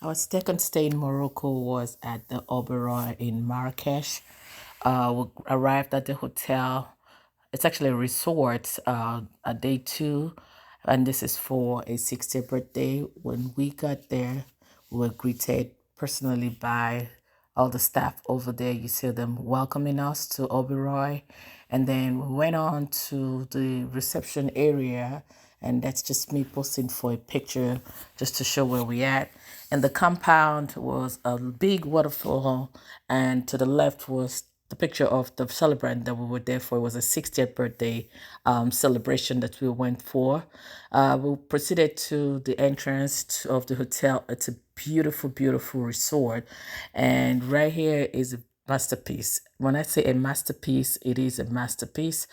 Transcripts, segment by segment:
Our second stay in Morocco was at the Oberoi in Marrakech. We arrived at the hotel. It's actually a resort, a day two, and this is for a 60th birthday. When we got there, we were greeted personally by all the staff over there. You see them welcoming us to Oberoi, and then we went on to the reception area, and that's just me posting for a picture just to show where we at. And the compound was a big waterfall, and to the left was the picture of the celebrant that we were there for. It was a 60th birthday celebration that we went for. We proceeded to the entrance of the hotel. It's a beautiful, beautiful resort. And right here is a masterpiece. When I say a masterpiece, it is a masterpiece.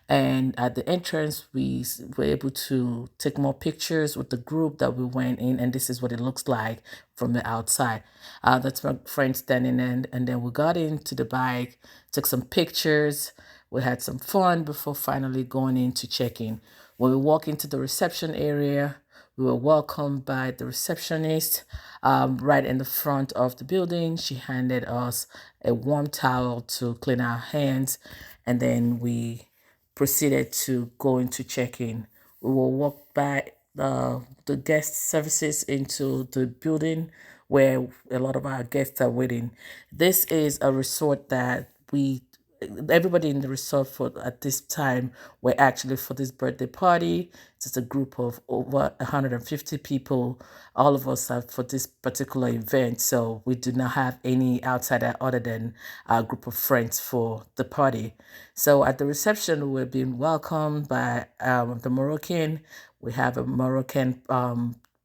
And at the entrance, we were able to take more pictures with the group that we went in. And this is what it looks like from the outside. That's my friend standing in. And then we got into the bike, took some pictures. We had some fun before finally going in to check in. When we walk into the reception area, we were welcomed by the receptionist right in the front of the building. She handed us a warm towel to clean our hands, and then we proceeded to go into check-in. We will walk by the guest services into the building where a lot of our guests are waiting. This is a resort that everybody in the resort for at this time were actually for this birthday party. It's a group of over 150 people. All of us are for this particular event, so we do not have any outsider other than our group of friends for the party. So at the reception, we're being welcomed by the Moroccan. We have a Moroccan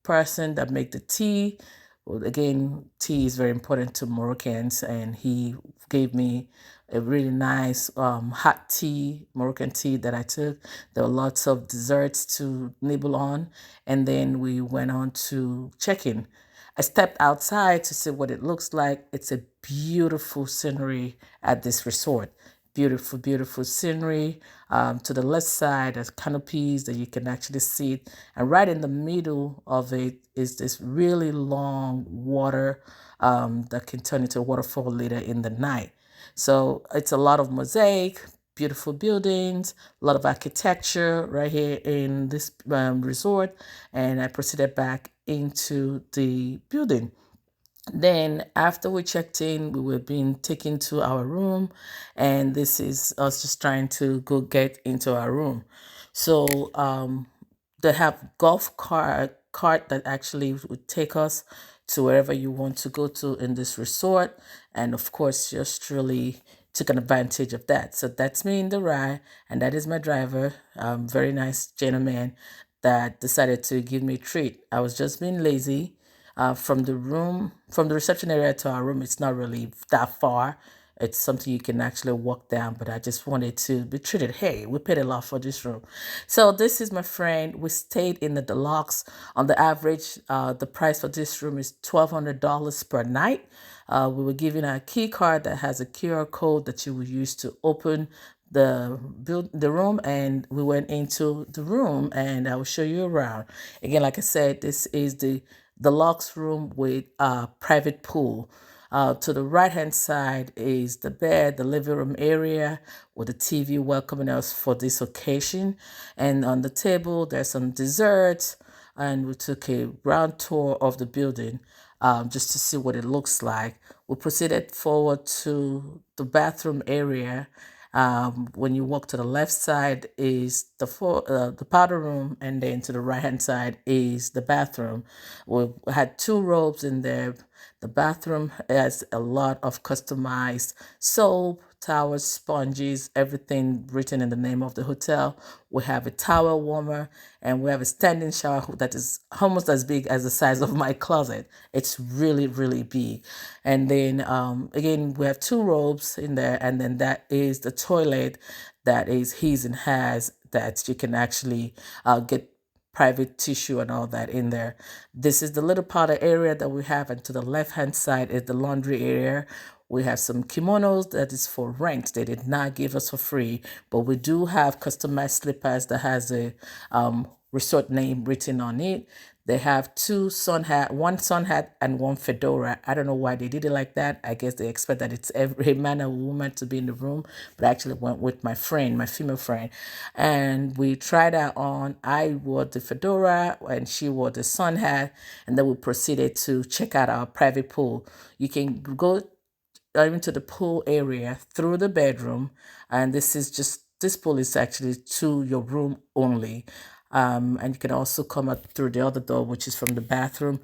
person that make the tea. Well, again, tea is very important to Moroccans, and he gave me a really nice hot tea, Moroccan tea that I took. There were lots of desserts to nibble on, and then we went on to check in. I stepped outside to see what it looks like. It's a beautiful scenery at this resort. Beautiful, beautiful scenery. To the left side, there's canopies that you can actually see. And right in the middle of it is this really long water that can turn into a waterfall later in the night. So it's a lot of mosaic, beautiful buildings, a lot of architecture right here in this resort. And I proceeded back into the building. Then, after we checked in, we were being taken to our room, and this is us just trying to go get into our room. So, they have cart that actually would take us to wherever you want to go to in this resort, and of course, just really took an advantage of that. So that's me in the ride, and that is my driver, very nice gentleman that decided to give me a treat. I was just being lazy from the reception area to our room, it's not really that far. It's something you can actually walk down, but I just wanted to be treated. Hey, we paid a lot for this room. So this is my friend. We stayed in the deluxe. On the average, the price for this room is $1,200 per night. We were given a key card that has a QR code that you will use to open the room, and we went into the room, and I will show you around. Again, like I said, this is the deluxe room with a private pool. To the right hand side is the bed, the living room area with the TV welcoming us for this occasion. And on the table, there's some desserts. And we took a round tour of the building just to see what it looks like. We proceeded forward to the bathroom area. When you walk to the left side is the powder room, and then to the right hand side is the bathroom. We had two robes in there. The bathroom has a lot of customized soap, towels, sponges, everything written in the name of the hotel. We have a towel warmer, and we have a standing shower that is almost as big as the size of my closet. It's really, really big. And then again, we have two robes in there, and then that is the toilet that is his and has that you can actually get private tissue and all that in there. This is the little powder area that we have, and to the left hand side is the laundry area. We have some kimonos that is for rent. They did not give us for free, but we do have customized slippers that has a resort name written on it. They have two sun hat, one sun hat and one fedora. I don't know why they did it like that. I guess they expect that it's every man and woman to be in the room, but I actually went with my friend, my female friend, and we tried that on. I wore the fedora and she wore the sun hat, and then we proceeded to check out our private pool. You can go into the pool area through the bedroom, and this pool is actually to your room only. And you can also come out through the other door, which is from the bathroom.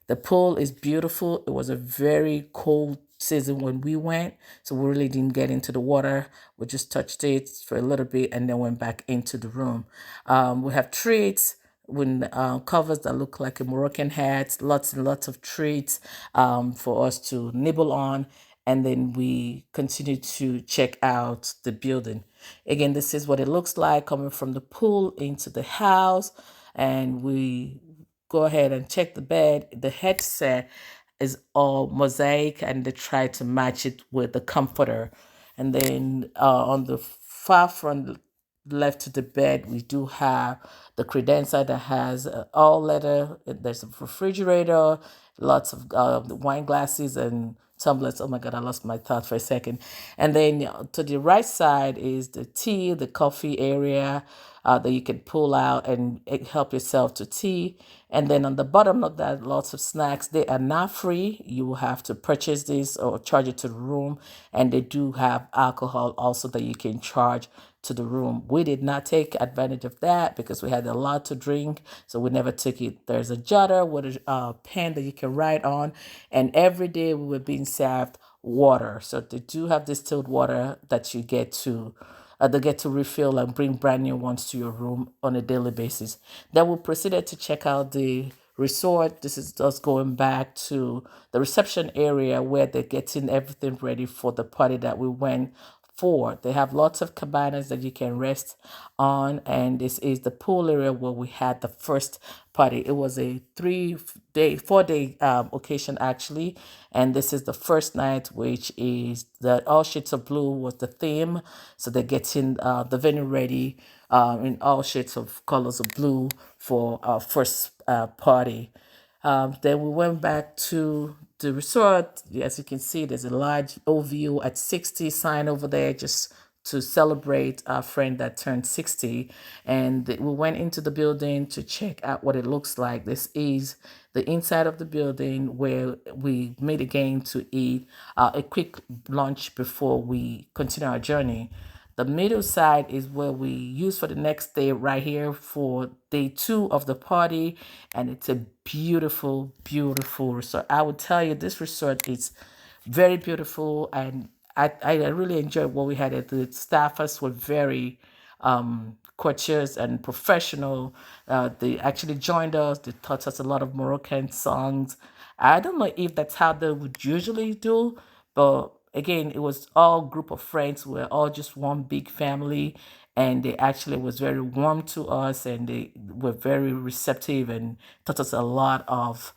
The pool is beautiful. It was a very cold season when we went, so we really didn't get into the water. We just touched it for a little bit and then went back into the room. We have treats with covers that look like a Moroccan hat, lots and lots of treats for us to nibble on. And then we continue to check out the building. Again, this is what it looks like coming from the pool into the house. And we go ahead and check the bed. The headset is all mosaic, and they try to match it with the comforter. And then on the far front left to the bed, we do have the credenza that has all leather. There's a refrigerator, lots of wine glasses and tumblers. Oh my God, I lost my thought for a second. And then to the right side is the tea, the coffee area that you can pull out and help yourself to tea. And then on the bottom of that, lots of snacks. They are not free. You will have to purchase this or charge it to the room. And they do have alcohol also that you can charge to the room. We did not take advantage of that because we had a lot to drink, so we never took it. There's a jotter with a pen that you can write on, and every day we were being served water. So they do have distilled water that you get to they get to refill and bring brand new ones to your room on a daily basis. Then we proceeded to check out the resort. This is us going back to the reception area where they're getting everything ready for the party that we went for. They have lots of cabanas that you can rest on, and this is the pool area where we had the first party. It was a 4 day occasion actually, and this is the first night, which is the all shades of blue was the theme. So they're getting the venue ready in all shades of colors of blue for our first party. Then we went back to the resort. As you can see, there's a large OVU at 60 sign over there just to celebrate our friend that turned 60. And we went into the building to check out what it looks like. This is the inside of the building where we made a game to eat a quick lunch before we continue our journey. The middle side is where we use for the next day right here for day two of the party. And it's a beautiful, beautiful resort. I would tell you this resort is very beautiful. And I really enjoyed what we had. The staffers were very courteous and professional. They actually joined us. They taught us a lot of Moroccan songs. I don't know if that's how they would usually do, but again, it was all group of friends. We're all just one big family, and they actually was very warm to us, and they were very receptive and taught us a lot of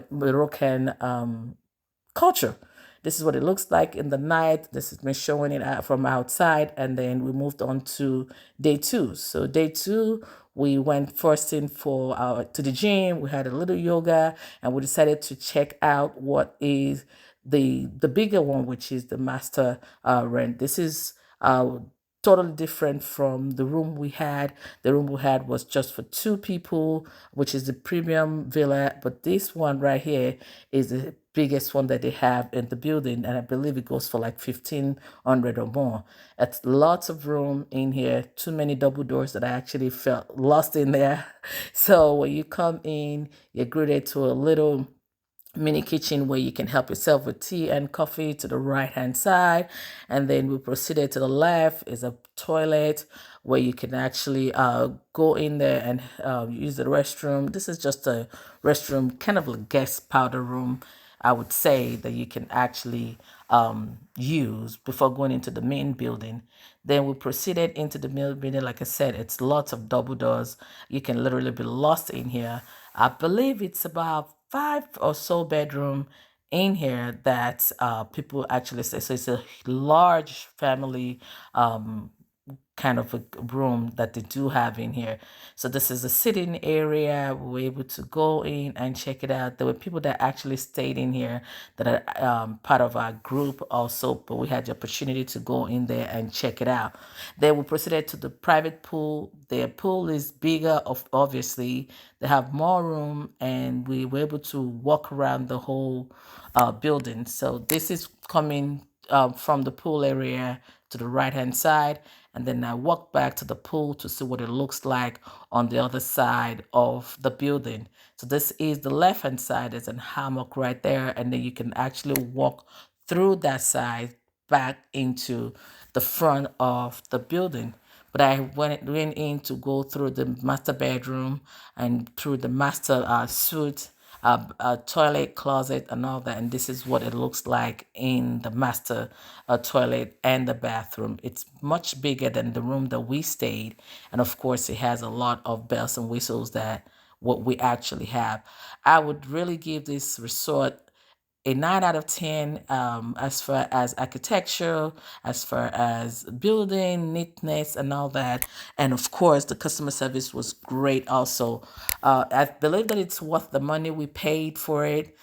Moroccan culture. This is what it looks like in the night. This is me showing it out from outside, and then we moved on to day two. So day two, we went first in for our to the gym. We had a little yoga, and we decided to check out what is the bigger one, which is the master rent. This is totally different from the room we had. The room we had was just for two people, which is the premium villa. But this one right here is the biggest one that they have in the building, and I believe it goes for like 1,500 or more. It's lots of room in here. Too many double doors that I actually felt lost in there. So when you come in, you're greeted to a little mini kitchen where you can help yourself with tea and coffee to the right hand side. And then we proceeded to the left is a toilet where you can actually go in there and use the restroom. This is just a restroom, kind of a guest powder room, I would say, that you can actually use before going into the main building. Then we proceeded into the main building. Like I said, it's lots of double doors. You can literally be lost in here. I believe it's about 5 or so bedroom in here that people actually say. So it's a large family kind of a room that they do have in here. So this is a sitting area. We were able to go in and check it out. There were people that actually stayed in here that are part of our group also, but we had the opportunity to go in there and check it out. Then we proceeded to the private pool. Their pool is bigger, obviously. They have more room, and we were able to walk around the whole building. So this is coming from the pool area to the right hand side, and then I walk back to the pool to see what it looks like on the other side of the building. So this is the left hand side. There's a hammock right there, and then you can actually walk through that side back into the front of the building. But I went in to go through the master bedroom and through the master suite, toilet, closet, and all that. And this is what it looks like in the master toilet and the bathroom. It's much bigger than the room that we stayed. And of course, it has a lot of bells and whistles that what we actually have. I would really give this resort a 9 out of 10 as far as architecture, as far as building, neatness, and all that. And of course, the customer service was great also. I believe that it's worth the money we paid for it.